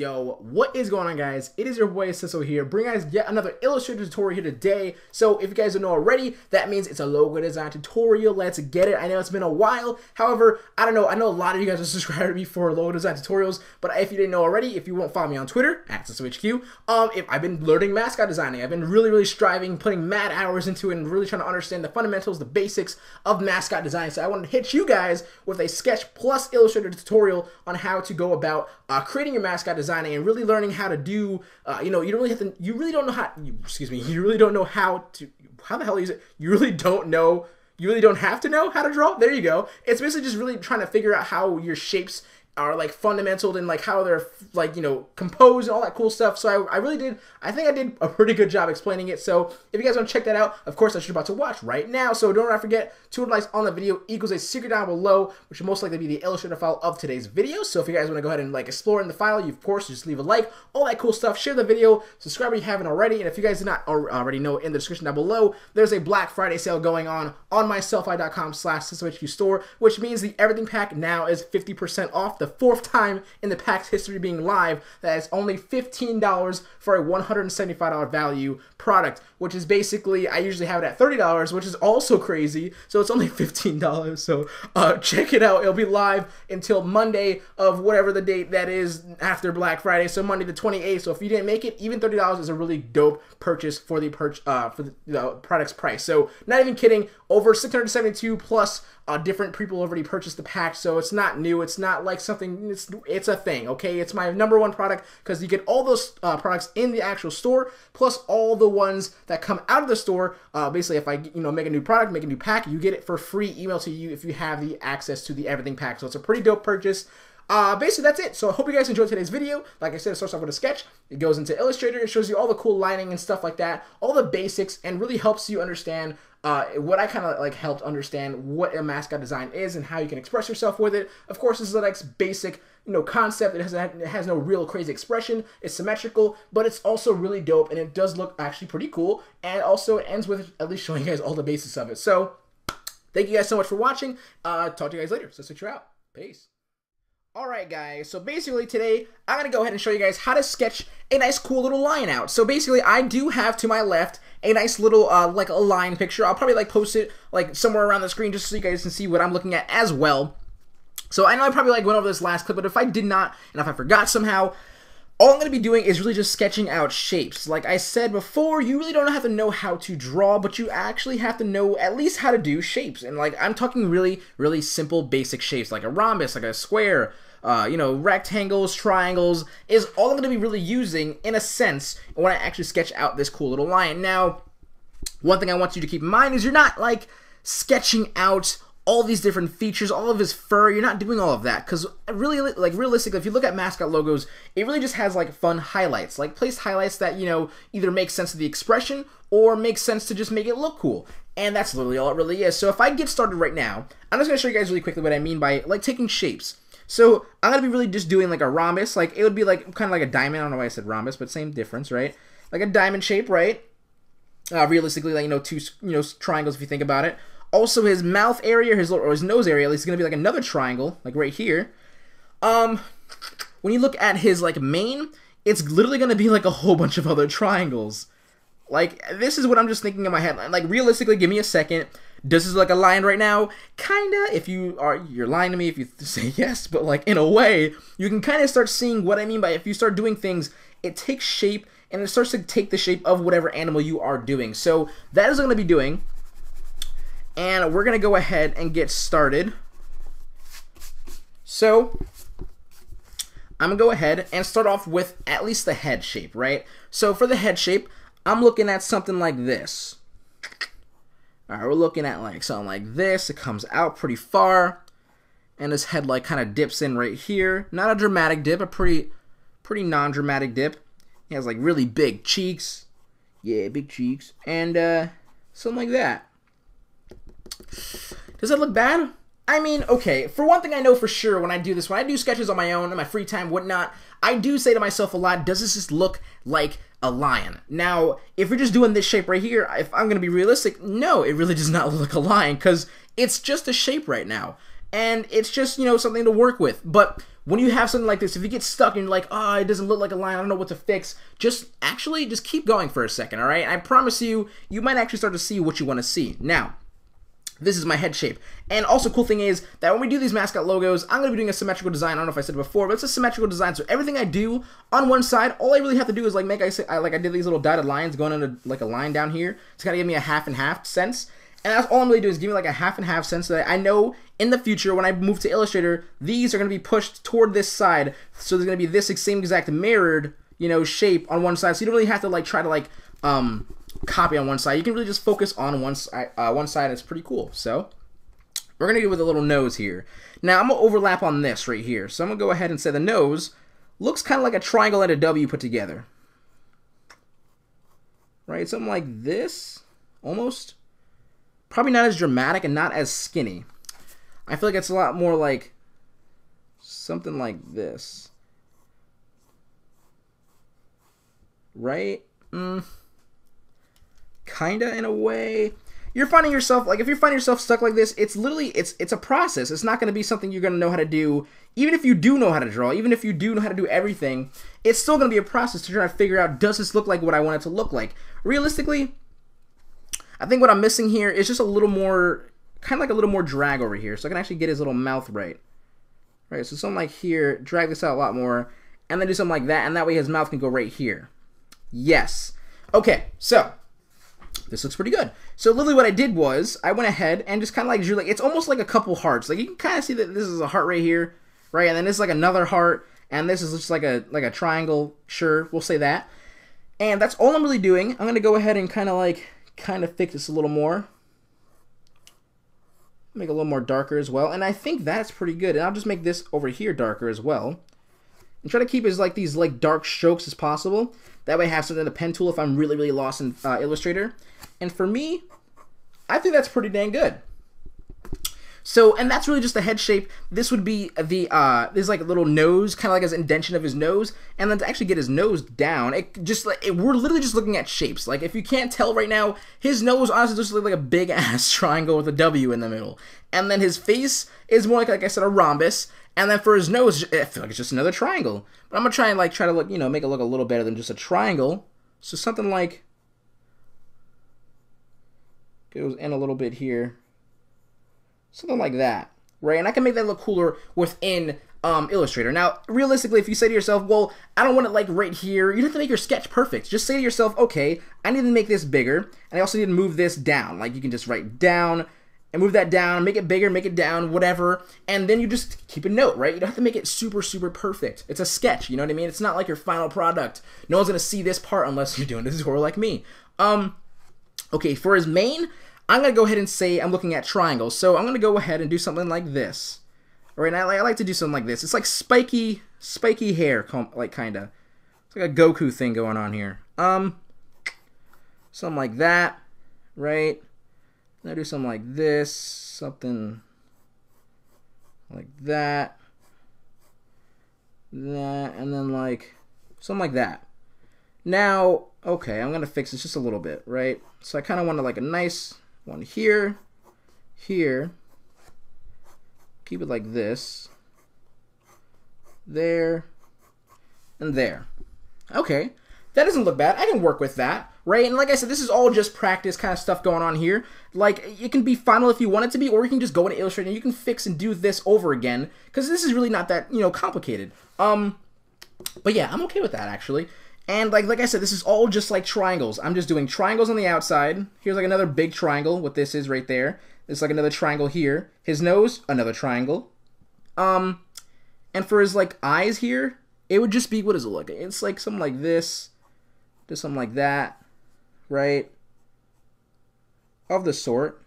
Yo, what is going on, guys? It is your boy Ciso here, bringing guys yet another Illustrator tutorial here today. So if you guys don't know already, that means it's a logo design tutorial. Let's get it. I know it's been a while. However, I don't know. I know a lot of you guys are subscribed to me for logo design tutorials, but if you didn't know already, if you won't follow me on Twitter @CisoHQ, if I've been learning mascot designing. I've been really striving, putting mad hours into it, and really trying to understand the fundamentals, the basics of mascot design. So I wanted to hit you guys with a Sketch plus Illustrator tutorial on how to go about creating your mascot designing and really learning how to do, you really don't know how to draw. There you go. It's basically just really trying to figure out how your shapes are like fundamental and like how they're like, composed and all that cool stuff. So I think I did a pretty good job explaining it. So if you guys want to check that out, of course, that's what you're about to watch right now. So don't forget, 200 likes on the video equals a secret down below, which will most likely be the Illustrator file of today's video. So if you guys want to go ahead and like explore in the file, you of course just leave a like, all that cool stuff, share the video, subscribe if you haven't already. And if you guys did not already know, in the description down below, there's a Black Friday sale going on myselfi.com/CisoHQ store, which means the everything pack now is 50% off. The fourth time in the pack's history being live that is only $15 for a $175 value product, which is basically, I usually have it at $30, which is also crazy. So it's only $15. So check it out. It'll be live until Monday of whatever the date that is after Black Friday. So Monday the 28th. So if you didn't make it, even $30 is a really dope purchase for the product's price. So not even kidding, over 672 plus different people already purchased the pack, so it's not new. It's not like something. It's a thing. Okay, it's my #1 product because you get all those products in the actual store, plus all the ones that come out of the store. Basically, if I make a new product, make a new pack, you get it for free emailed to you if you have the access to the everything pack. So it's a pretty dope purchase. Basically, that's it. So I hope you guys enjoyed today's video. Like I said, it starts off with a sketch. It goes into Illustrator. It shows you all the cool lining and stuff like that, all the basics, and really helps you understand what I kind of like helped understand what a mascot design is and how you can express yourself with it. Of course, this is a nice basic concept. It has no real crazy expression. It's symmetrical, but it's also really dope, and it does look actually pretty cool. And also, it ends with at least showing you guys all the basics of it. So thank you guys so much for watching. Talk to you guys later. So switch you out. Peace. Alright guys, so basically today I'm going to go ahead and show you guys how to sketch a nice cool little line out. So basically I do have to my left a nice little like a line picture. I'll probably like post it like somewhere around the screen just so you guys can see what I'm looking at as well. So I know I probably like went over this last clip, but if I did not and if I forgot somehow, all I'm going to be doing is really just sketching out shapes. Like I said before, you really don't have to know how to draw, but you actually have to know at least how to do shapes. And like I'm talking really simple basic shapes, like a rhombus, like a square, rectangles, triangles, is all I'm going to be really using in a sense when I actually sketch out this cool little line. Now, one thing I want you to keep in mind is you're not like sketching out all these different features, all of his fur. You're not doing all of that, because really, like realistically, if you look at mascot logos, it really just has like fun highlights, like placed highlights that either make sense to the expression or make sense to just make it look cool. And that's literally all it really is. So if I get started right now, I'm just gonna show you guys really quickly what I mean by like taking shapes. So I'm gonna be really just doing like a rhombus, like it would be like kind of like a diamond. I don't know why I said rhombus, but same difference, right? Like a diamond shape, right? Realistically, like two triangles if you think about it. Also, his mouth area, or his nose area, at least, is gonna be like another triangle, like right here. When you look at his like mane, it's literally gonna be like a whole bunch of other triangles. Like this is what I'm just thinking in my head. Like realistically, give me a second. Does this look like a line right now? Kinda, if you're lying to me if you say yes, but like in a way, you can kind of start seeing what I mean by if you start doing things, it takes shape and it starts to take the shape of whatever animal you are doing. So that is what I'm gonna be doing. And we're gonna go ahead and get started. So I'm gonna go ahead and start off with at least the head shape, right? So for the head shape, I'm looking at something like this. Alright, we're looking at like something like this. It comes out pretty far, and his head like kind of dips in right here. Not a dramatic dip, a pretty non-dramatic dip. He has like really big cheeks. Yeah, big cheeks. And something like that. Does that look bad? I mean, okay, for one thing I know for sure when I do this, when I do sketches on my own, in my free time, whatnot, I do say to myself a lot, does this just look like a lion? Now, if you're just doing this shape right here, if I'm going to be realistic, no, it really does not look like a lion, because it's just a shape right now. and it's just, you know, something to work with. But when you have something like this, if you get stuck and you're like, oh, it doesn't look like a line, I don't know what to fix, just keep going for a second, all right? I promise you, you might actually start to see what you want to see. Now, this is my head shape. And also, cool thing is that when we do these mascot logos, I'm going to be doing a symmetrical design. I don't know if I said it before, but it's a symmetrical design. So everything I do on one side, all I really have to do is like I did these little dotted lines going into like a line down here to kind of give me a half and half sense. And that's all I'm really doing is give me like a half and half sense so that I know in the future when I move to Illustrator, these are going to be pushed toward this side. So there's going to be this same exact mirrored, you know, shape on one side. So you don't really have to like try to like copy on one side. You can really just focus on one side. It's pretty cool. So we're gonna go with a little nose here. Now I'm gonna overlap on this right here. So I'm gonna go ahead and say the nose looks kind of like a triangle and a W put together, right? Something like this, almost. Probably not as dramatic and not as skinny. I feel like it's a lot more like something like this, right? Kinda in a way. You're finding yourself, like if you're finding yourself stuck like this, it's literally, it's a process. It's not going to be something you're going to know how to do. Even if you do know how to draw, even if you do know how to do everything, it's still going to be a process to try to figure out, does this look like what I want it to look like? Realistically, I think what I'm missing here is just a little more, kind of like a little more drag over here. So I can actually get his little mouth right. Right, so something like here, drag this out a lot more, and then do something like that, and that way his mouth can go right here. Yes. Okay, so this looks pretty good. So literally what I did was I went ahead and just kind of like drew, like, it's almost like a couple hearts. Like you can kind of see that this is a heart right here, right? And then this is like another heart, and this is just like a triangle. Sure, we'll say that. And that's all I'm really doing. I'm gonna go ahead and kind of fix this a little more. Make it a little more darker as well. And I think that's pretty good. And I'll just make this over here darker as well. And try to keep as like these like dark strokes as possible. That way I have something in the pen tool if I'm really, really lost in Illustrator. And for me, I think that's pretty dang good. So, and that's really just the head shape. This would be the, there's like a little nose, kind of like as an indentation of his nose. And then to actually get his nose down, we're literally just looking at shapes. Like, if you can't tell right now, his nose honestly just looks like a big-ass triangle with a W in the middle. And then his face is more like I said, a rhombus. And then for his nose, I feel like it's just another triangle. But I'm going to try and like, look, you know, make it look a little better than just a triangle. So something like, goes in a little bit here. Something like that, right? And I can make that look cooler within Illustrator. Now, realistically, if you say to yourself, well, I don't want it like right here, you don't have to make your sketch perfect. Just say to yourself, okay, I need to make this bigger, and I also need to move this down. Like, you can just write down and move that down, make it bigger, make it down, whatever, and then you just keep a note, right? You don't have to make it super, super perfect. It's a sketch, you know what I mean? It's not like your final product. No one's gonna see this part unless you're doing a tutorial like me. Okay, for his mane, I'm going to go ahead and say I'm looking at triangles. So I'm going to go ahead and do something like this. All right, I like to do something like this. It's like spiky hair, like kind of. It's like a Goku thing going on here. Something like that, right? And I do something like this, something like that, and then like something like that. Now, okay, I'm going to fix this just a little bit, right? So I kind of want like a nice one here, here, keep it like this, there, and there. Okay, that doesn't look bad. I can work with that, right? And like I said, this is all just practice kind of stuff going on here. Like, it can be final if you want it to be, or you can just go into Illustrator and you can fix and do this over again, because this is really not that, you know, complicated. But yeah, I'm okay with that, actually. And like I said, this is all just like triangles. I'm just doing triangles on the outside. Here's like another big triangle, what this is right there. There's like another triangle here. His nose, another triangle. And for his like eyes here, it would just be, what does it look like? It's like something like this, just something like that, right? Of the sort.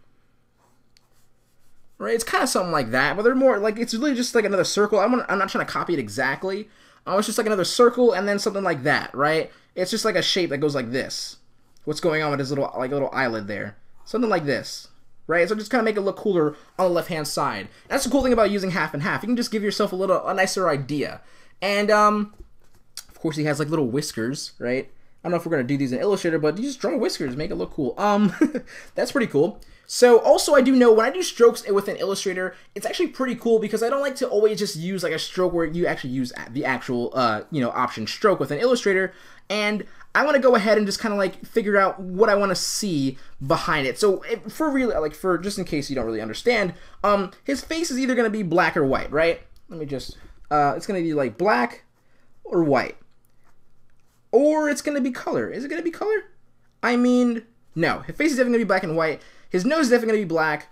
Right, it's kind of something like that, but they're more like, it's really just like another circle. I'm not trying to copy it exactly. It's just like another circle and then something like that, right? It's just like a shape that goes like this. What's going on with his little, like a little eyelid there? Something like this, right? So just kind of make it look cooler on the left-hand side. That's the cool thing about using half and half. You can just give yourself a nicer idea. And, of course, he has like little whiskers, right? I don't know if we're going to do these in Illustrator, but you just draw whiskers, make it look cool. That's pretty cool. So also I do know when I do strokes within Illustrator, it's actually pretty cool because I don't like to always just use like a stroke where you actually use the actual, option stroke within Illustrator. And I want to go ahead and just kind of like figure out what I want to see behind it. So for real, like for just in case you don't really understand, his face is either going to be black or white, right? Let me just, it's going to be like black or white. Or it's going to be color. Is it going to be color? I mean, no. His face is definitely going to be black and white. His nose is definitely going to be black.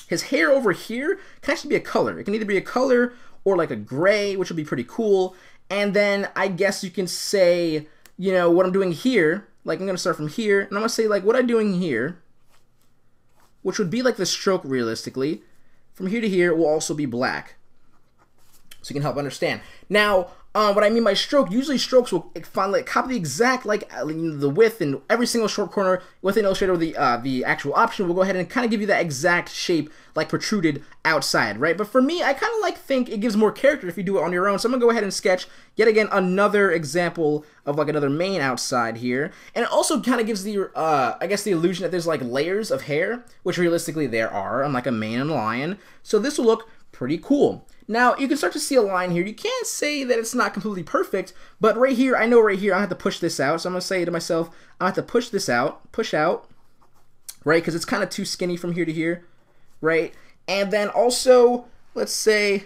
His hair over here can actually be a color. It can either be a color or like a gray, which would be pretty cool. And then I guess you can say, you know, what I'm doing here. Like I'm going to start from here. And I'm going to say like what I'm doing here, which would be like the stroke realistically. From here to here will also be black. So you can help understand. Now, what I mean by stroke, usually strokes will find like copy the exact like the width and every single short corner within Illustrator. The actual option will go ahead and kind of give you that exact shape like protruded outside, right? But for me, I kind of like think it gives more character if you do it on your own. So I'm gonna go ahead and sketch yet again another example of like another mane outside here, and it also kind of gives the I guess the illusion that there's like layers of hair, which realistically there are, unlike a mane and a lion. So this will look pretty cool. Now, you can start to see a line here. You can't say that it's not completely perfect, but right here, I know right here, I have to push this out. So I'm going to say to myself, I have to push this out, push out, right? Because it's kind of too skinny from here to here, right? And then also, let's say,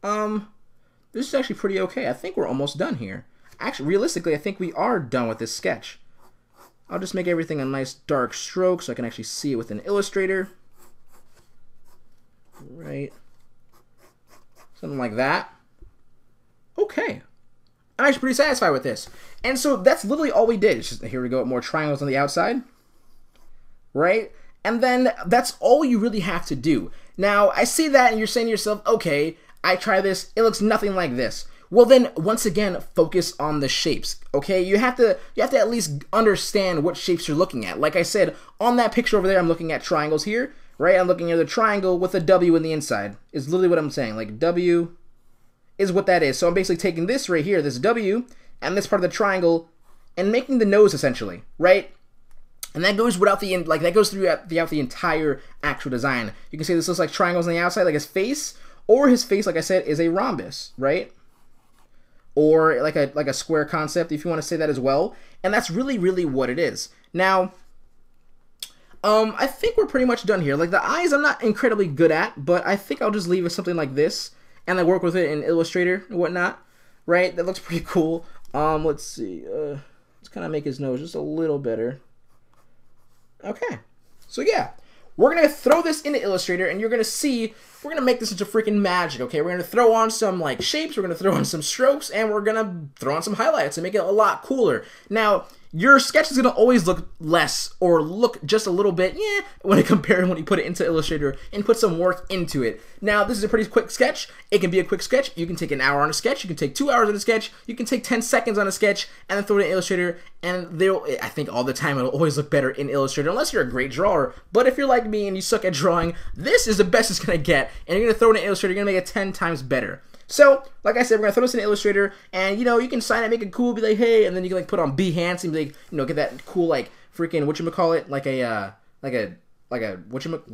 this is actually pretty okay. I think we're almost done here. Actually, realistically, I think we are done with this sketch. I'll just make everything a nice dark stroke so I can actually see it within Illustrator. Right. Something like that. Okay. I'm actually pretty satisfied with this. And so that's literally all we did. It's just, here we go, more triangles on the outside. Right? And then that's all you really have to do. Now, I see that and you're saying to yourself, okay, I try this, it looks nothing like this. Well then, once again, focus on the shapes, okay? You have to at least understand what shapes you're looking at. Like I said, on that picture over there, I'm looking at triangles here. Right, I'm looking at the triangle with a W in the inside. Is literally what I'm saying. Like W is what that is. So I'm basically taking this right here, this W, and this part of the triangle, and making the nose essentially, right? And that goes without the that goes throughout the entire actual design. You can see this looks like triangles on the outside, like his face, or his face, like I said, is a rhombus, right? Or like a square concept, if you want to say that as well. And that's really what it is. Now, I think we're pretty much done here. Like the eyes I'm not incredibly good at, but I think I'll just leave it something like this and then work with it in Illustrator and whatnot, right? That looks pretty cool. Let's see, let's kind of make his nose just a little better. Okay, so yeah, we're gonna throw this into Illustrator and you're gonna see, we're gonna make this into freaking magic, okay? We're gonna throw on some like shapes, we're gonna throw on some strokes, and we're gonna throw on some highlights and make it a lot cooler. Now, your sketch is going to always look less or look just a little bit, when you put it into Illustrator and put some work into it. Now, this is a pretty quick sketch. It can be a quick sketch. You can take an hour on a sketch. You can take 2 hours on a sketch. You can take 10 seconds on a sketch and then throw it in Illustrator. And I think all the time it'll always look better in Illustrator unless you're a great drawer. But if you're like me and you suck at drawing, this is the best it's going to get. And you're going to throw it in Illustrator. You're going to make it 10 times better. So, like I said, we're going to throw this in Illustrator, and, you can sign it, make it cool, be like, hey, and then you can, like, put on Behance and be like, get that cool, like, freaking, whatchamacallit, what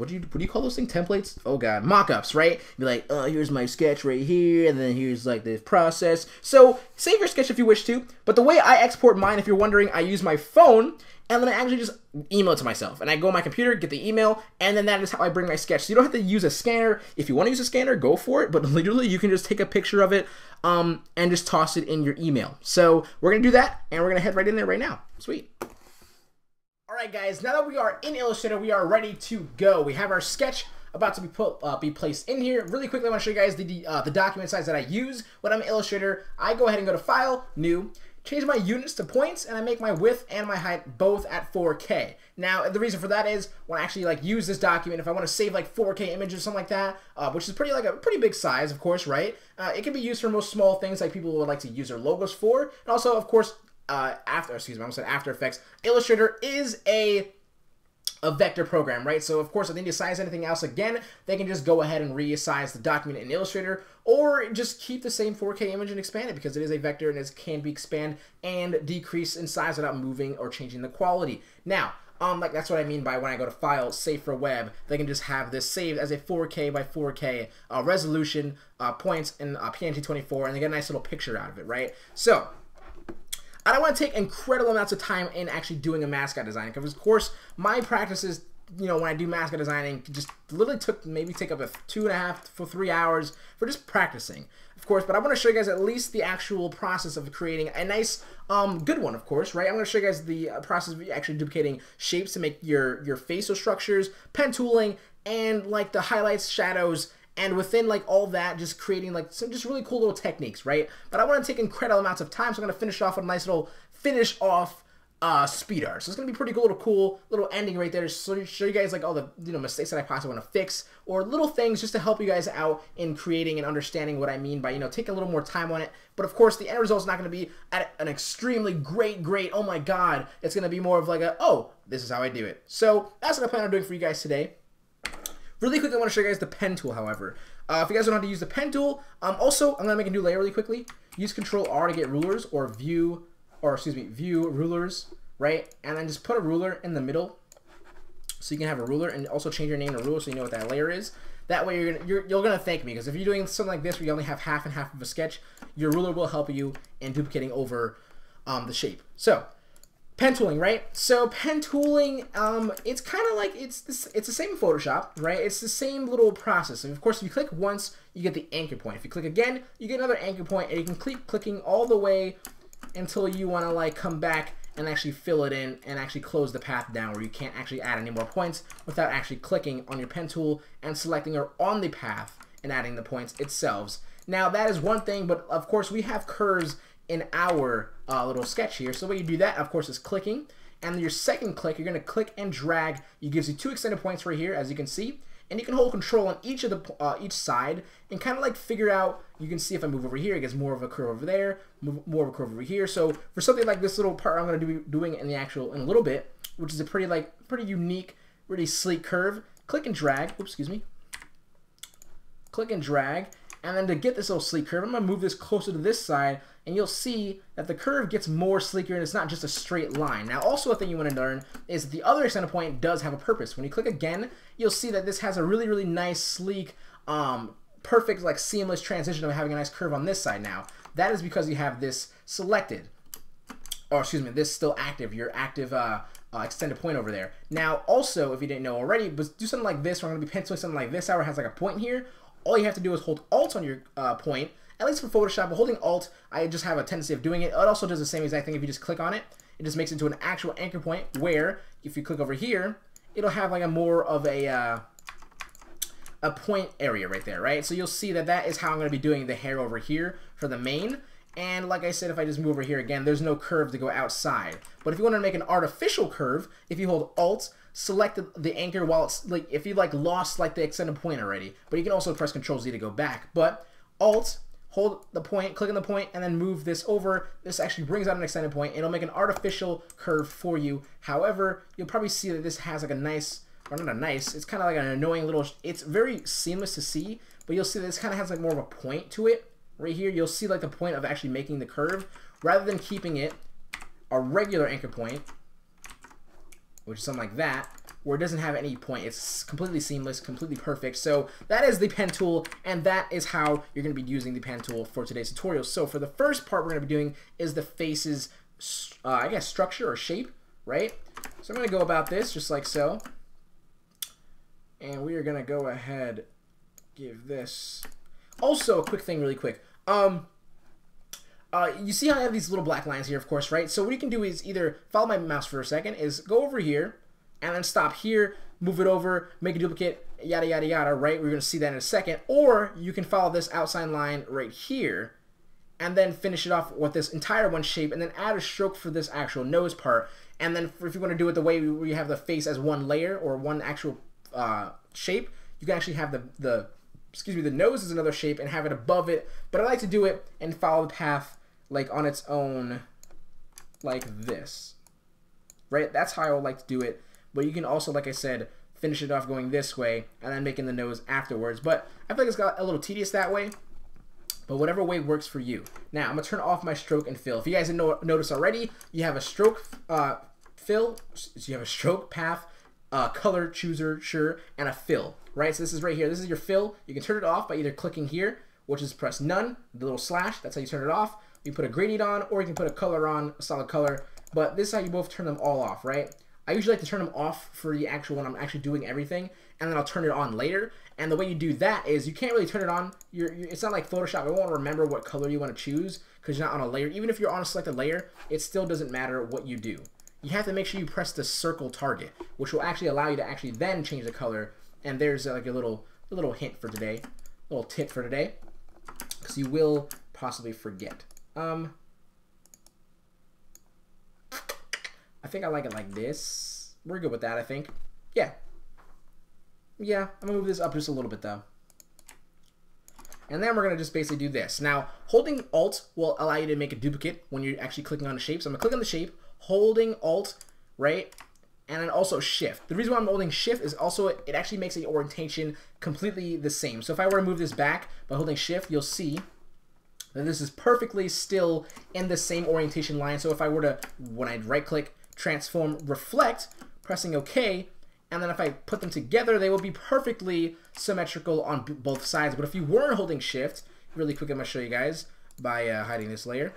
do you call those things? Templates? Oh, God. Mock-ups, right? Be like, oh, here's my sketch right here, and then here's, like, the process. So, save your sketch if you wish to, but the way I export mine, if you're wondering, I use my phone, and then I actually just email it to myself. And I go on my computer, get the email, and then that is how I bring my sketch. So you don't have to use a scanner. If you want to use a scanner, go for it. But literally, you can just take a picture of it and just toss it in your email. So we're going to do that, and we're going to head right in there right now. Sweet. All right, guys. Now that we are in Illustrator, we are ready to go. We have our sketch about to be placed in here. Really quickly, I want to show you guys the document size that I use when I'm in Illustrator. I go ahead and go to File, New, change my units to points, and I make my width and my height both at 4K. Now, the reason for that is when I actually use this document, if I want to save 4K images or something like that, which is a pretty big size, of course, right? It can be used for most small things like people would like to use their logos for, and also, of course, After Effects. Illustrator is a a vector program, right? So of course, if they need to size anything else again, they can just go ahead and resize the document in Illustrator, or just keep the same 4K image and expand it, because it is a vector and it can be expand and decrease in size without moving or changing the quality. Now, like that's what I mean by when I go to File, Save for Web, they can just have this saved as a 4K by 4K resolution, points in PNG24, and they get a nice little picture out of it, right? So I don't want to take incredible amounts of time in actually doing a mascot design, because of course my practices, you know, when I do mascot designing, just literally take up 2.5 to 3 hours for just practicing, of course. But I want to show you guys at least the actual process of creating a nice, good one, of course, right? I'm going to show you guys the process of actually duplicating shapes to make your facial structures, pen tooling, and like the highlights, shadows, and within like all that, just creating like some just really cool little techniques, right? But I want to take incredible amounts of time, so I'm going to finish off with a nice little finish off speed art. So it's going to be pretty cool little ending right there, so to show you guys like all the, you know, mistakes that I possibly want to fix, or little things just to help you guys out in creating and understanding what I mean by, you know, taking a little more time on it. But of course, the end result is not going to be at an extremely great, oh my god. It's going to be more of like a, oh, this is how I do it. So that's what I plan on doing for you guys today. Really quickly, I want to show you guys the pen tool, however. If you guys don't know how to use the pen tool, also, I'm going to make a new layer really quickly. Use Control R to get rulers, or view rulers, right? And then just put a ruler in the middle, so you can have a ruler, and also change your name to ruler so you know what that layer is. That way you're gonna thank me, because if you're doing something like this where you only have half and half of a sketch, your ruler will help you in duplicating over the shape. So pen tooling, right? So pen tooling, it's kind of like it's the same in Photoshop, right? It's the same little process. And of course, if you click once, you get the anchor point. If you click again, you get another anchor point, and you can keep clicking all the way until you want to like come back and actually fill it in and actually close the path down, where you can't actually add any more points without actually clicking on your pen tool and selecting or on the path and adding the points itself. Now that is one thing, but of course we have curves in our little sketch here. So the way you do that, of course, is clicking, and your second click, you're going to click and drag. It gives you 2 extended points right here, as you can see, and you can hold Control on each of the each side and kind of like figure out. You can see if I move over here, it gets more of a curve over there, more of a curve over here. So for something like this little part, I'm going to be doing in a little bit, which is a pretty unique, really sleek curve. Click and drag. Oops, excuse me. Click and drag. And then to get this little sleek curve, I'm going to move this closer to this side, and you'll see that the curve gets more sleeker and it's not just a straight line. Now also a thing you want to learn is that the other extended point does have a purpose. When you click again, you'll see that this has a really nice, sleek, perfect, like seamless transition of having a nice curve on this side now. That is because you have this selected, or excuse me, this still active, your active extended point over there. Now also, if you didn't know already, but do something like this, where I'm going to be penciling something like this out, where it has like a point here. All you have to do is hold Alt on your point, at least for Photoshop. But holding Alt, I just have a tendency of doing it. It also does the same exact thing if you just click on it. It just makes it into an actual anchor point, where if you click over here, it'll have like a more of a point area right there, right? So you'll see that that is how I'm going to be doing the hair over here for the main. And like I said, if I just move over here again, there's no curve to go outside. But if you want to make an artificial curve, if you hold Alt, select the anchor while it's like, if you like lost like the extended point already, but you can also press Control Z to go back. But Alt, hold the point, click on the point, and then move this over. This actually brings out an extended point. It'll make an artificial curve for you. However, you'll probably see that this has like a nice, or not a nice, it's kind of like an annoying little, it's very seamless to see, but you'll see that this kind of has like more of a point to it. Right here, you'll see like the point of actually making the curve, rather than keeping it a regular anchor point, which is something like that, where it doesn't have any point. It's completely seamless, completely perfect. So that is the pen tool, and that is how you're going to be using the pen tool for today's tutorial. So for the first part we're going to be doing is the face's, I guess, structure or shape, right? So I'm going to go about this just like so, and we are going to go ahead, give this. Also, a quick thing really quick. You see how I have these little black lines here, of course, right? So what you can do is either follow my mouse for a second, is go over here, and then stop here, move it over, make a duplicate, yada, yada, yada, right? We're going to see that in a second. Or you can follow this outline line right here, and then finish it off with this entire one shape, and then add a stroke for this actual nose part. And then if you want to do it the way where you have the face as one layer, or one actual shape, you can actually have the nose is another shape and have it above it. But I like to do it and follow the path like on its own, like this, right? That's how I would like to do it. but you can also, like I said, finish it off going this way and then making the nose afterwards. But I feel like it's got a little tedious that way. But whatever way works for you. Now, I'm going to turn off my stroke and fill. If you guys didn't notice already, you have a stroke fill, so you have a stroke path, color chooser, sure, and a fill, right? So this is right here. This is your fill. You can turn it off by either clicking here, which is press none, the little slash. That's how you turn it off. You put a gradient on, or you can put a color on, a solid color. But this is how you both turn them all off, right? I usually like to turn them off for the actual when I'm actually doing everything, and then I'll turn it on later. And the way you do that is you can't really turn it on. It's not like Photoshop. It won't remember what color you want to choose because you're not on a layer. Even if you're on a selected layer, it still doesn't matter what you do. You have to make sure you press the circle target, which will actually allow you to actually then change the color. And there's like a little hint for today, a little tip for today, because you will possibly forget. I think I like it like this. We're good with that, I think. Yeah. Yeah, I'm going to move this up just a little bit, though. And then we're going to just basically do this. Now, holding Alt will allow you to make a duplicate when you're actually clicking on a shape. So I'm going to click on the shape, holding Alt, right? And then also Shift. The reason why I'm holding Shift is also it actually makes the orientation completely the same. So if I were to move this back by holding Shift, you'll see that this is perfectly still in the same orientation line. So if I were to, when I right-click, transform, reflect, pressing OK, and then if I put them together, they will be perfectly symmetrical on both sides. But if you weren't holding Shift, really quick, I'm going to show you guys by hiding this layer.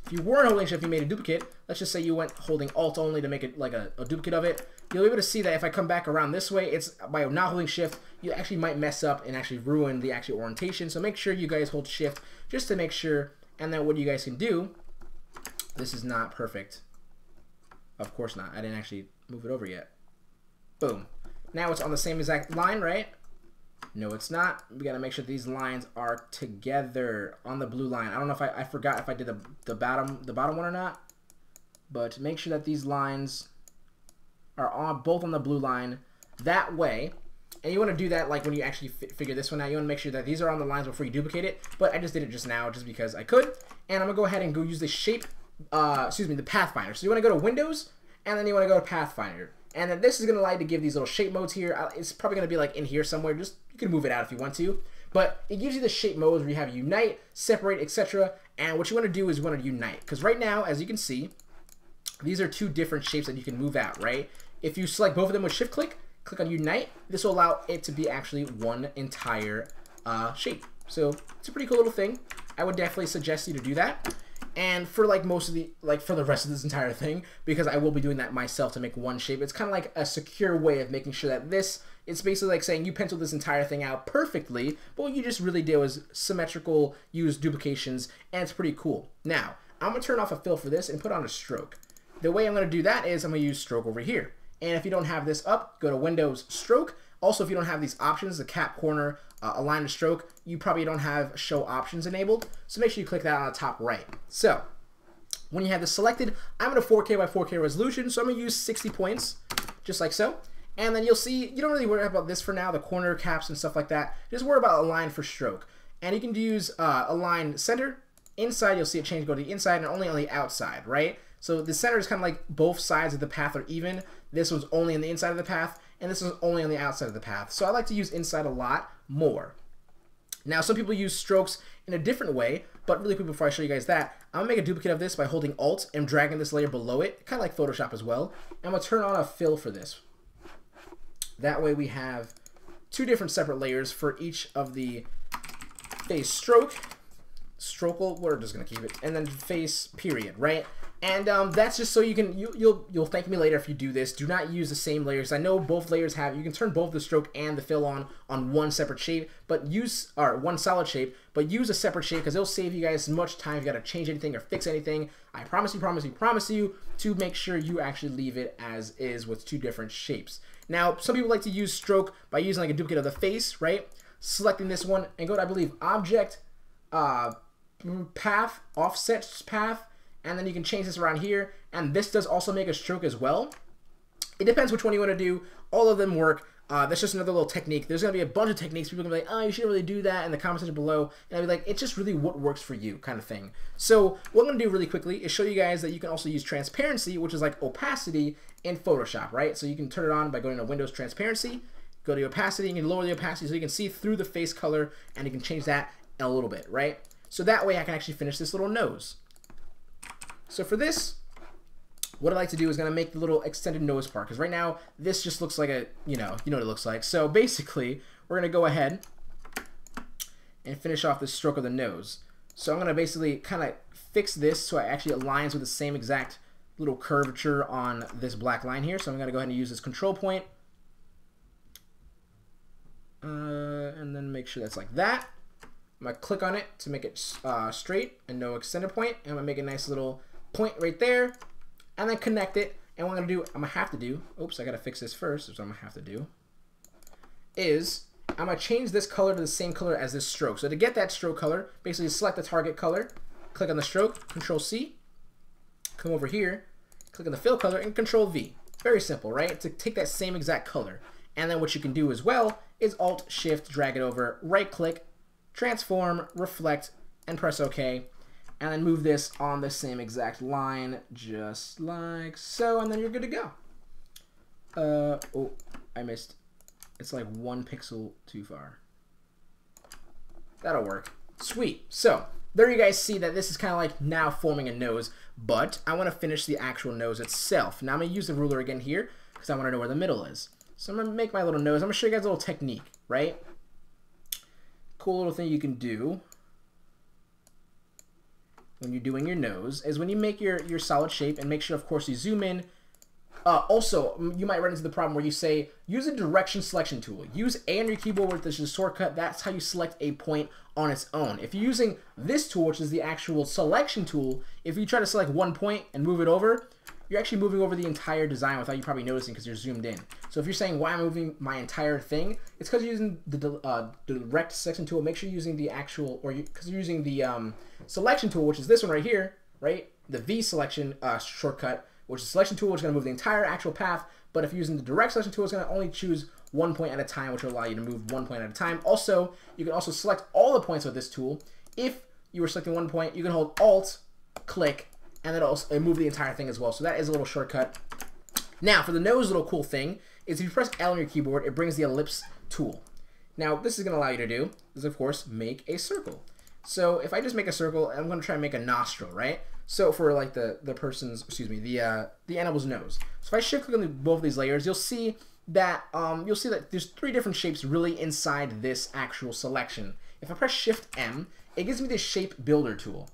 If you weren't holding Shift, you made a duplicate. Let's just say you went holding Alt only to make it like a duplicate of it. You'll be able to see that if I come back around this way, it's by not holding Shift, you actually might mess up and actually ruin the actual orientation. So make sure you guys hold Shift just to make sure. And then what you guys can do, this is not perfect. Of course not. I didn't actually move it over yet. Boom. Now it's on the same exact line, right? No, it's not. We got to make sure these lines are together on the blue line. I don't know if I forgot if I did the bottom one or not, but make sure that these lines are both on the blue line that way. And you want to do that like when you actually figure this one out. You want to make sure that these are on the lines before you duplicate it. But I just did it just now just because I could. And I'm gonna go ahead and go use the shape. The Pathfinder. So you want to go to Windows, and then you want to go to Pathfinder. And then this is going to allow you to give these little shape modes here. It's probably going to be like in here somewhere. Just you can move it out if you want to. But it gives you the shape modes where you have unite, separate, etc. And what you want to do is you want to unite. Because right now, as you can see, these are two different shapes that you can move out, right? If you select both of them with shift click on unite, this will allow it to be actually one entire shape. So it's a pretty cool little thing. I would definitely suggest you to do that. And for like most of the, like for the rest of this entire thing, because I will be doing that myself to make one shape, it's kind of like a secure way of making sure that it's basically like saying you penciled this entire thing out perfectly, but what you just really do is symmetrical, use duplications, and it's pretty cool. Now, I'm going to turn off a fill for this and put on a stroke. The way I'm going to do that is I'm going to use stroke over here. And if you don't have this up, go to Windows, Stroke. Also, if you don't have these options, the cap, corner, align to stroke, you probably don't have show options enabled. So make sure you click that on the top right. So when you have this selected, I'm in a 4K by 4K resolution, so I'm going to use 60 points, just like so. And then you'll see, you don't really worry about this for now, the corner caps and stuff like that. Just worry about align for stroke. And you can use align center. Inside, you'll see it change, go to the inside and only on the outside, right? So the center is kind of like both sides of the path are even. This was only on the inside of the path, and this was only on the outside of the path. So I like to use inside a lot more. Now, some people use strokes in a different way, but really quick before I show you guys that, I'm going to make a duplicate of this by holding Alt and dragging this layer below it, kind of like Photoshop as well. And I'm going to turn on a fill for this. That way we have two different separate layers for each of the face stroke, strokel, we're just going to keep it, and then face period, right? And that's just so you can, you'll thank me later if you do this. Do not use the same layers. I know both layers have, you can turn both the stroke and the fill on one separate shape, but use, or one solid shape, but use a separate shape because it'll save you guys much time if you got to change anything or fix anything. I promise you to make sure you actually leave it as is with two different shapes. Now, some people like to use stroke by using like a duplicate of the face, right? Selecting this one and go to, I believe, object, path, offset path, and then you can change this around here, and this does also make a stroke as well. It depends which one you want to do. All of them work. That's just another little technique. There's going to be a bunch of techniques. People are going to be like, oh, you shouldn't really do that in the comment section below. And I'll be like, it's just really what works for you kind of thing. So what I'm going to do really quickly is show you guys that you can also use transparency, which is like opacity in Photoshop, right? So you can turn it on by going to Windows Transparency, go to opacity, and you can lower the opacity so you can see through the face color, and you can change that a little bit, right? So that way I can actually finish this little nose. So for this, what I like to do is going to make the little extended nose part, because right now this just looks like a, you know what it looks like. So basically, we're going to go ahead and finish off the stroke of the nose. So I'm going to basically kind of fix this so it actually aligns with the same exact little curvature on this black line here. So I'm going to go ahead and use this control point, and then make sure that's like that. I'm going to click on it to make it straight and no extended point, and I'm going to make a nice little point right there. And then connect it, and what I'm gonna have to do, oops, I gotta fix this first, so what I'm gonna have to do is, I'm gonna change this color to the same color as this stroke. So to get that stroke color, basically select the target color, click on the stroke, Control C, come over here, click on the fill color, and Control V. Very simple, right? To take that same exact color. And then what you can do as well is Alt Shift, drag it over, right click, transform, reflect, and press OK. And then move this on the same exact line, just like so, and then you're good to go. Oh, I missed. It's like 1 pixel too far. That'll work. Sweet. So, there you guys see that this is kind of like now forming a nose, but I want to finish the actual nose itself. Now I'm going to use the ruler again here, because I want to know where the middle is. So I'm going to make my little nose. I'm going to show you guys a little technique, right? Cool little thing you can do when you're doing your nose is when you make your solid shape, and make sure, of course, you zoom in. Also, you might run into the problem where you say, use a direction selection tool. Use A on your keyboard, which is a shortcut. That's how you select a point on its own. If you're using this tool, which is the actual selection tool, if you try to select one point and move it over, you're actually moving over the entire design without you probably noticing because you're zoomed in. So if you're saying, why am I moving my entire thing? It's because you're using the direct selection tool. Make sure you're using the actual, or because you're using the selection tool, which is this one right here, right? The V selection shortcut, which is the selection tool, which is going to move the entire actual path. But if you're using the direct selection tool, it's going to only choose 1 point at a time, which will allow you to move 1 point at a time. Also, you can also select all the points with this tool. If you were selecting 1 point, you can hold Alt, click, and it'll move the entire thing as well. So that is a little shortcut. Now, for the nose, little cool thing is if you press L on your keyboard, it brings the ellipse tool. Now, this is going to allow you to do is, of course, make a circle. So if I just make a circle, I'm going to try and make a nostril, right? So for like the person's, excuse me, the animal's nose. So if I shift click on both of these layers, you'll see that there's 3 different shapes really inside this actual selection. If I press Shift M, it gives me this shape builder tool.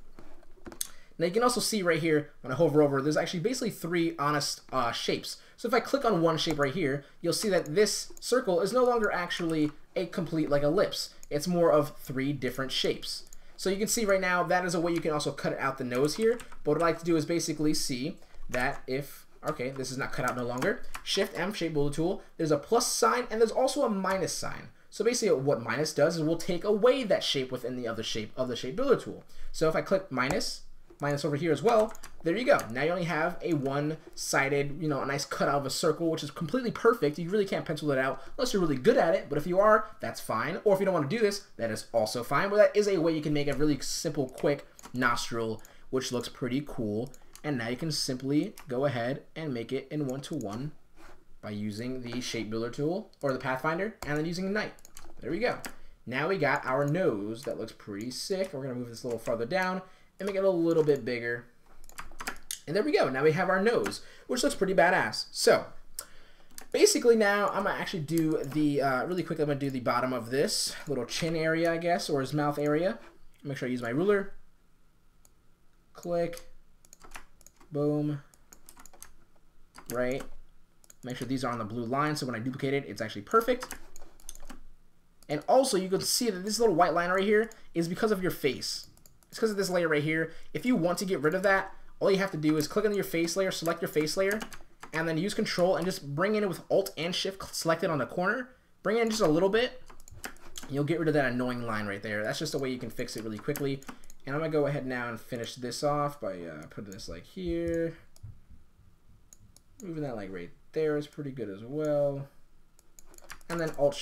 Now you can also see right here, when I hover over, there's actually basically 3 honest shapes. So if I click on one shape right here, you'll see that this circle is no longer actually a complete like ellipse. It's more of 3 different shapes. So you can see right now, that is a way you can also cut out the nose here. But what I like to do is basically see that if, okay, this is not cut out no longer. Shift M, shape builder tool, there's a plus sign and there's also a minus sign. So basically what minus does is we'll take away that shape within the other shape of the shape builder tool. So if I click minus over here as well, there you go. Now you only have a one-sided, a nice cutout of a circle, which is completely perfect. You really can't pencil it out unless you're really good at it, but if you are, that's fine. Or if you don't want to do this, that is also fine. But that is a way you can make a really simple, quick nostril, which looks pretty cool. And now you can simply go ahead and make it in 1-to-1 by using the shape builder tool or the Pathfinder, and then using Ignite. There we go. Now we got our nose that looks pretty sick. We're gonna move this a little farther down and make it a little bit bigger. And there we go. Now we have our nose, which looks pretty badass. So basically now I'm gonna actually do the, really quickly I'm gonna do the bottom of this little chin area, I guess, or his mouth area. Make sure I use my ruler. Click, boom, right. Make sure these are on the blue line so when I duplicate it, it's actually perfect. And also you can see that this little white line right here is because of your face. It's because of this layer right here. If you want to get rid of that, all you have to do is click on your face layer, select your face layer, and then use Control and just bring it in with Alt and Shift selected on the corner. Bring it in just a little bit. And you'll get rid of that annoying line right there. That's just a way you can fix it really quickly. And I'm going to go ahead now and finish this off by putting this like here. Moving that like right there is pretty good as well. and then Alt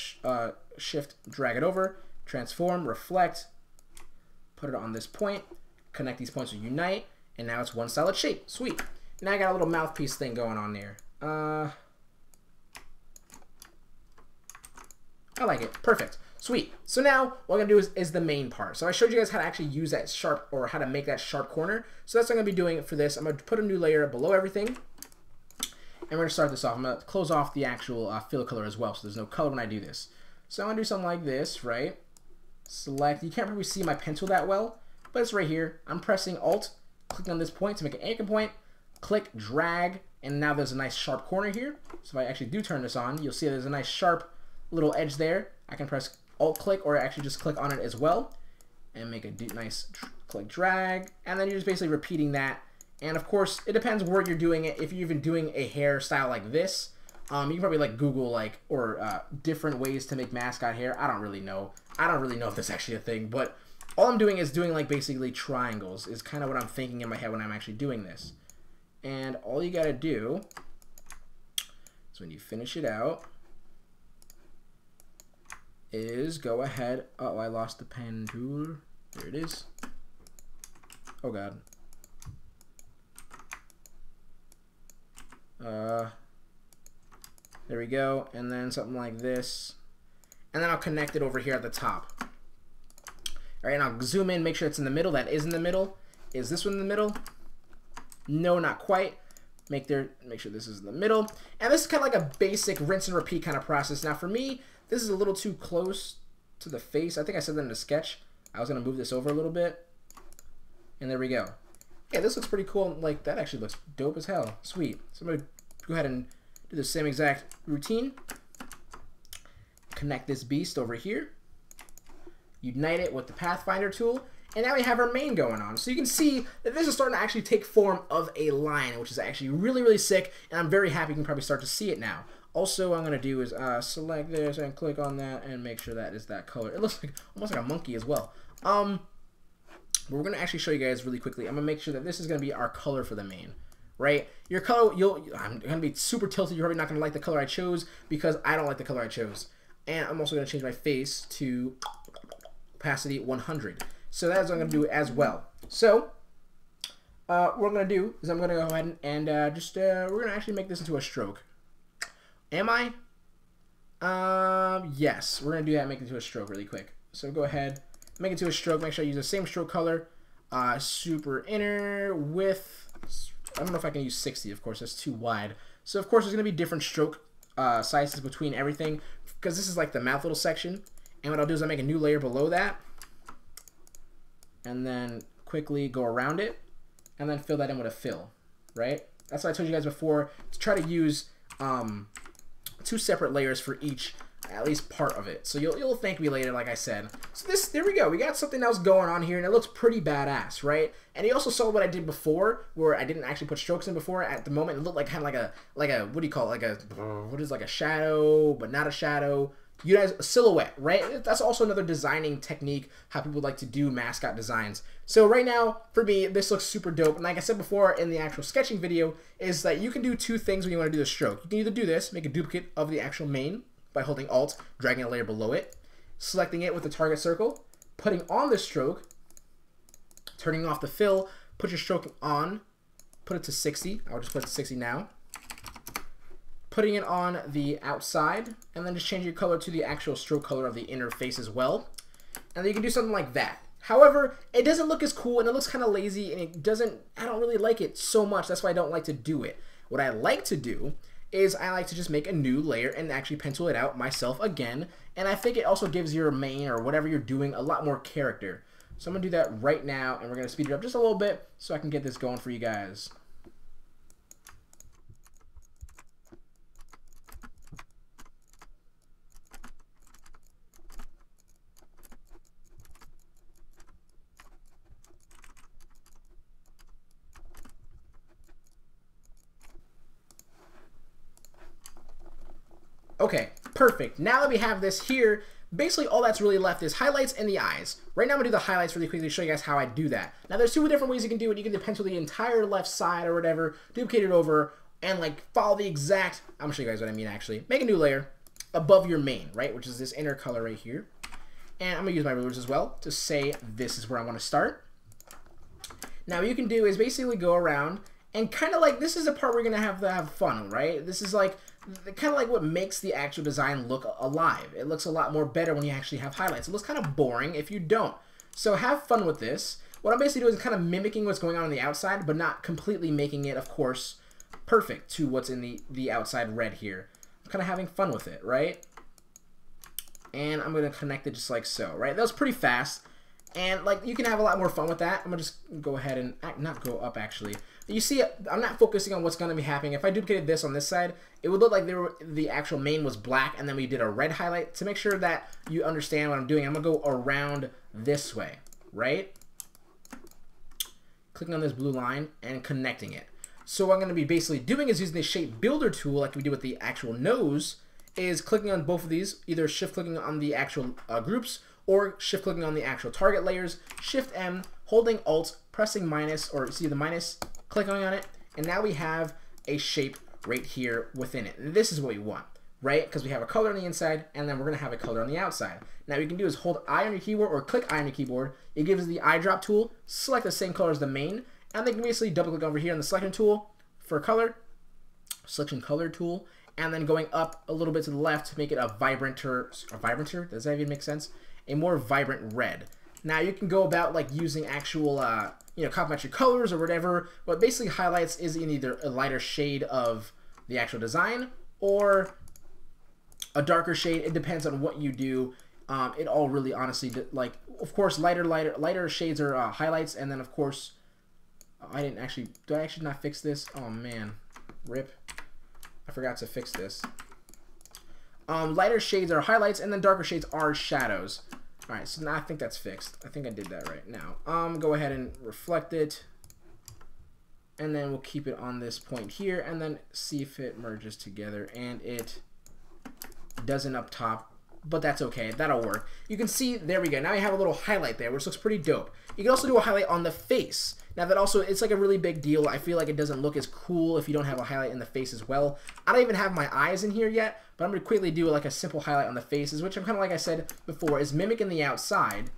Shift drag it over, transform, reflect, put it on this point, connect these points with unite, and now it's one solid shape. Sweet. Now I got a little mouthpiece thing going on there. I like it. Perfect. Sweet. So now what I'm going to do is the main part. So I showed you guys how to actually use that sharp, or how to make that sharp corner. So that's what I'm going to be doing for this. I'm going to put a new layer below everything. And we're going to start this off. I'm going to close off the actual fill color as well, so there's no color when I do this. So I'm going to do something like this, right? Select. You can't probably see my pencil that well, but it's right here. I'm pressing Alt, clicking on this point to make an anchor point. Click, drag, and now there's a nice sharp corner here. So if I actually do turn this on, you'll see there's a nice sharp little edge there. I can press Alt click, or actually just click on it as well, and make a nice click drag, and then you're just basically repeating that. And of course, it depends where you're doing it. If you're even doing a hairstyle like this, you can probably like Google different ways to make mascot hair. I don't really know. I don't really know if that's actually a thing, but all I'm doing is doing like basically triangles is kind of what I'm thinking in my head when I'm actually doing this. And all you gotta do is when you finish it out is go ahead. Oh, I lost the pen tool. There it is. Oh god. There we go, and then something like this, and then I'll connect it over here at the top. All right, and I'll zoom in, make sure it's in the middle. That is in the middle. Is this one in the middle? No, not quite. Make sure this is in the middle. And this is kind of like a basic rinse and repeat kind of process. Now for me, this is a little too close to the face. I think I said that in the sketch. I was gonna move this over a little bit, and there we go. Yeah, this looks pretty cool. Like, that actually looks dope as hell. Sweet. So I'm gonna go ahead and do the same exact routine. Connect this beast over here. Unite it with the Pathfinder tool. And now we have our main going on. So you can see that this is starting to actually take form of a line, which is actually really, really sick. And I'm very happy you can probably start to see it now. Also, what I'm going to do is select this and click on that and make sure that is that color. It looks like almost like a monkey as well. But we're going to actually show you guys really quickly. I'm going to make sure that this is going to be our color for the main. Right? Your color, I'm going to be super tilted. You're probably not going to like the color I chose because I don't like the color I chose. And I'm also going to change my face to opacity 100. So that's what I'm going to do as well. So what I'm going to do is I'm going to go ahead and we're going to actually make this into a stroke. Am I? Yes. We're going to do that and make it into a stroke really quick. So go ahead, make it to a stroke. Make sure I use the same stroke color. Super inner width. I don't know if I can use 60, of course, that's too wide. So of course there's going to be different stroke sizes between everything, because this is like the mouth little section. And what I'll do is I'll make a new layer below that, and then quickly go around it, and then fill that in with a fill, right? That's what I told you guys before, to try to use 2 separate layers for each, at least part of it. So you'll thank me later, like I said. So there we go. We got something else going on here, and it looks pretty badass, right? And you also saw what I did before, where I didn't actually put strokes in before. At the moment, it looked like kind of like a what do you call it? Like a shadow, but not a shadow. You guys, a silhouette, right? That's also another designing technique, how people like to do mascot designs. So right now, for me, this looks super dope. And like I said before in the actual sketching video, is that you can do 2 things when you want to do the stroke. You can either do this, make a duplicate of the actual main by holding Alt, dragging a layer below it, selecting it with the target circle, putting on the stroke, turning off the fill, put your stroke on, put it to 60. I'll just put it to 60 now. Putting it on the outside, and then just change your color to the actual stroke color of the inner face as well. And then you can do something like that. However, it doesn't look as cool, and it looks kind of lazy, and I don't really like it so much. That's why I don't like to do it. What I like to do is I like to just make a new layer and actually pencil it out myself again. And I think it also gives your main or whatever you're doing a lot more character. So I'm going to do that right now, and we're going to speed it up just a little bit so I can get this going for you guys. Okay, perfect. Now that we have this here, basically all that's really left is highlights and the eyes. Right now I'm going to do the highlights really quickly to show you guys how I do that. Now there's 2 different ways you can do it. You can pencil the entire left side or whatever, duplicate it over, and like follow the exact, I'm going to show you guys what I mean actually. Make a new layer, above your main, right? Which is this inner color right here. And I'm gonna use my rulers as well to say this is where I want to start. Now what you can do is basically go around and kind of like, this is a part where you're gonna have to have fun, right? This is like kind of like what makes the actual design look alive. It looks a lot more better when you actually have highlights. It looks kind of boring if you don't. So have fun with this. What I'm basically doing is kind of mimicking what's going on the outside, but not completely making it, of course, perfect to what's in the outside red here. I'm kind of having fun with it, right? And I'm going to connect it just like so, right? That was pretty fast. And like, you can have a lot more fun with that. I'm going to just go ahead and not go up actually. You see, I'm not focusing on what's going to be happening. If I duplicated this on this side, it would look like the actual main was black, and then we did a red highlight. To make sure that you understand what I'm doing, I'm going to go around this way, right? Clicking on this blue line and connecting it. So what I'm going to be basically doing is using the shape builder tool like we did with the actual nose, is clicking on both of these, either shift clicking on the actual groups or shift clicking on the actual target layers, shift M, holding alt, pressing minus, or see the minus, clicking on it, and now we have a shape right here within it. And this is what we want, right? Because we have a color on the inside, and then we're going to have a color on the outside. Now what you can do is hold I on your keyboard or click I on your keyboard. It gives the eyedrop tool, select the same color as the main, and then you can basically double click over here on the selection tool for color, selection color tool, and then going up a little bit to the left to make it a vibranter, does that even make sense? A more vibrant red. Now you can go about like using actual, you know, complementary colors or whatever. What basically highlights is in either a lighter shade of the actual design or a darker shade. It depends on what you do. It all really honestly, like, of course, lighter shades are highlights, and then of course, did I actually not fix this? Oh man, rip. I forgot to fix this. Lighter shades are highlights, and then darker shades are shadows. Alright, so now I think that's fixed. I think I did that right now. Go ahead and reflect it. And then we'll keep it on this point here, and then see if it merges together. And it doesn't up top, but that's okay. That'll work. You can see, there we go. Now you have a little highlight there, which looks pretty dope. You can also do a highlight on the face. Now that also, it's like a really big deal. I feel like it doesn't look as cool if you don't have a highlight in the face as well. I don't even have my eyes in here yet, but I'm going to quickly do like a simple highlight on the faces, which I'm kind of like I said before, is mimicking the outside.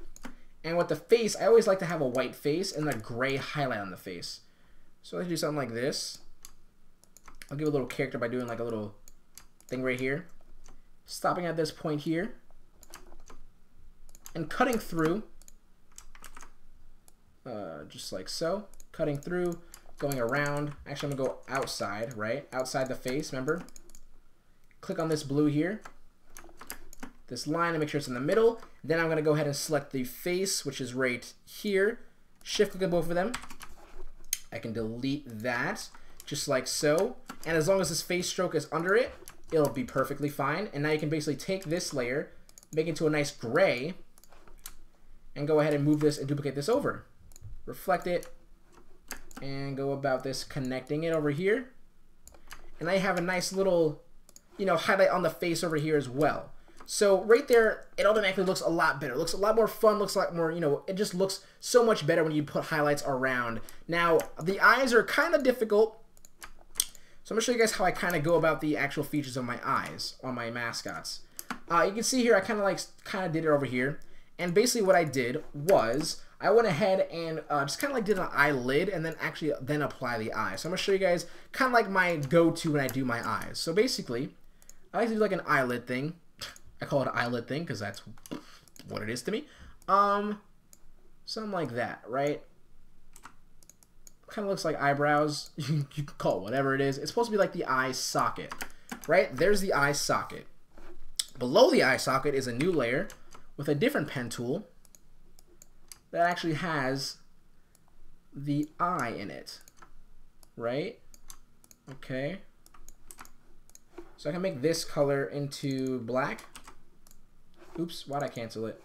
And with the face, I always like to have a white face and a gray highlight on the face. So let's do something like this. I'll give a little character by doing like a little thing right here. Stopping at this point here. And cutting through. Just like so. Cutting through. Going around. Actually, I'm going to go outside, right? Outside the face, remember? Click on this blue here. This line and make sure it's in the middle. Then I'm going to go ahead and select the face, which is right here. Shift click on both of them. I can delete that, just like so. And as long as this face stroke is under it, it'll be perfectly fine. And now you can basically take this layer, make it into a nice gray, and go ahead and move this and duplicate this over. Reflect it, and go about this, connecting it over here. And now you have a nice little, you know, highlight on the face over here as well. So right there, it automatically looks a lot better. It looks a lot more fun, looks a lot more, you know, it just looks so much better when you put highlights around. Now, the eyes are kind of difficult. So I'm going to show you guys how I kind of go about the actual features of my eyes on my mascots. You can see here, I kind of did it over here. And basically what I did was, I went ahead and just kind of like did an eyelid and then then apply the eye. So I'm going to show you guys kind of like my go-to when I do my eyes. So basically, I like to do like an eyelid thing. I call it an eyelid thing because that's what it is to me. Something like that, right? Kind of looks like eyebrows. You can call it whatever it is. It's supposed to be like the eye socket, right? There's the eye socket. Below the eye socket is a new layer with a different pen tool that actually has the eye in it, right? Okay. So I can make this color into black. Oops, why'd I cancel it?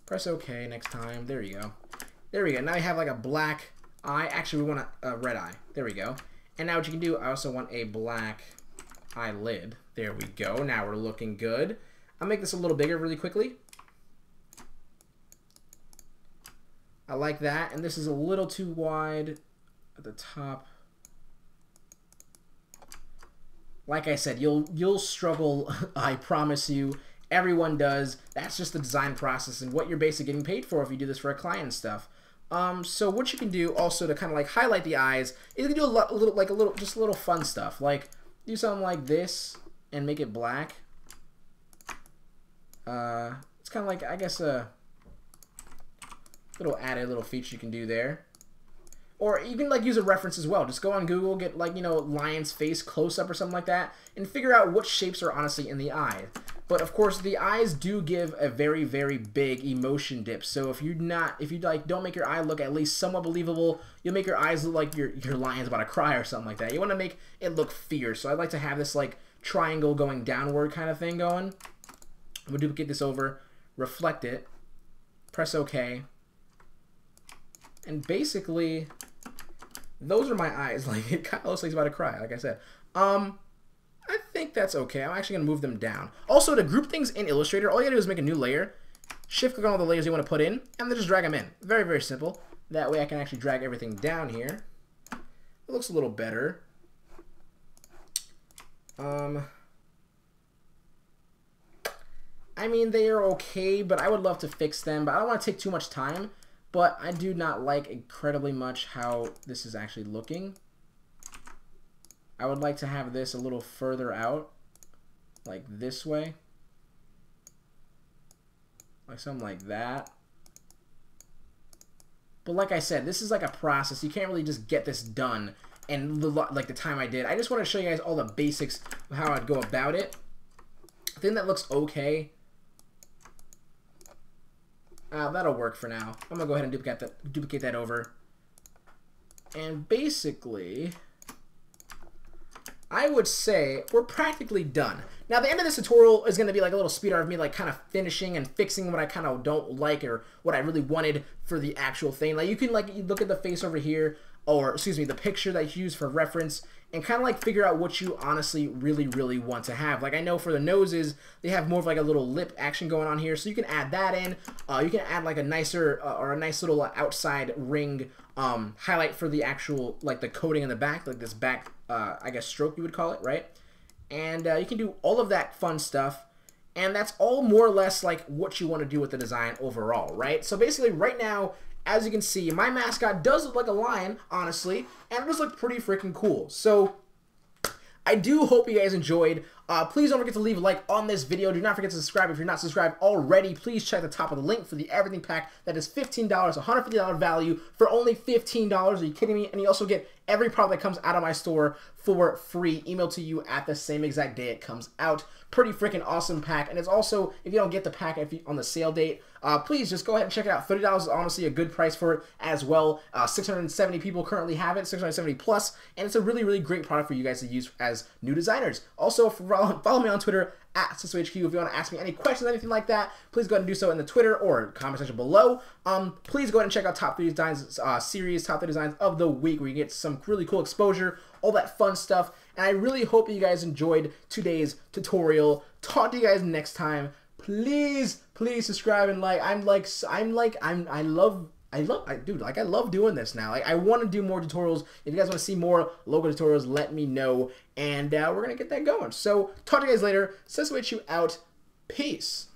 Press OK next time. There you go. There we go. Now you have like a black eye. Actually, we want a red eye. There we go. And now what you can do, I also want a black eyelid. There we go. Now we're looking good. I'll make this a little bigger really quickly. I like that. And this is a little too wide at the top. like I said, you'll struggle. I promise you. Everyone does. That's just the design process and what you're basically getting paid for if you do this for a client and stuff. So what you can do also to kind of like highlight the eyes is you can do just a little fun stuff. Like do something like this and make it black. It's kind of like, I guess, a little added little feature you can do there. Or you can like use a reference as well. Just go on Google, get like, you know, lion's face close up or something like that, and figure out what shapes are honestly in the eye. But of course, the eyes do give a very, very big emotion dip. So if you like don't make your eye look at least somewhat believable, you'll make your eyes look like your lion's about to cry or something like that. You want to make it look fierce. So I'd like to have this like triangle going downward kind of thing going. I'm gonna duplicate this over, reflect it, press OK, and basically those are my eyes. Like it kind of looks like it's about to cry, like I said. I think that's okay. I'm actually gonna move them down. Also, to group things in Illustrator, all you gotta do is make a new layer, shift click on all the layers you want to put in, and then just drag them in. Very, very simple. That way I can actually drag everything down here. It looks a little better. I mean, they are okay, but I would love to fix them, but I don't want to take too much time. But I do not like incredibly much how this is actually looking. I would like to have this a little further out, like this way. Like something like that. But like I said, this is like a process. You can't really just get this done in like the time I did. I just want to show you guys all the basics of how I'd go about it. I think that looks okay. That'll work for now. I'm gonna go ahead and duplicate that over. And basically, I would say we're practically done. Now, the end of this tutorial is going to be like a little speed art of me like kind of finishing and fixing what I kind of don't like or what I really wanted for the actual thing. Like you can like look at the face over here, or excuse me, the picture that you use for reference, and kind of like figure out what you honestly really want to have. Like I know for the noses, they have more of like a little lip action going on here, so you can add that in. You can add like a nicer or a nice little outside ring highlight for the actual like the coating in the back, like this back I guess stroke you would call it, right? And you can do all of that fun stuff, and that's all more or less like what you want to do with the design overall, right? So basically right now, as you can see, my mascot does look like a lion, honestly, and it does look pretty freaking cool. So I do hope you guys enjoyed. Please don't forget to leave a like on this video. Do not forget to subscribe if you're not subscribed already. Please check the top of the link for the everything pack. That is $15, $150 value for only $15. Are you kidding me? And you also get every product that comes out of my store for free, emailed to you at the same exact day it comes out. Pretty freaking awesome pack. And it's also, if you don't get the pack on the sale date, please just go ahead and check it out. $30 is honestly a good price for it as well. 670 people currently have it, 670 plus, and it's a really great product for you guys to use as new designers. Also, follow me on Twitter at SysHQ. If you want to ask me any questions, anything like that, please go ahead and do so in the Twitter or comment section below. Please go ahead and check out Top 3 Designs series, Top 3 Designs of the Week, where you get some really cool exposure, all that fun stuff. And I really hope that you guys enjoyed today's tutorial. Talk to you guys next time. Please subscribe and like. I love doing this now. Like I want to do more tutorials. If you guys want to see more logo tutorials, let me know, and we're gonna get that going. So talk to you guys later. SysHQ out. Peace.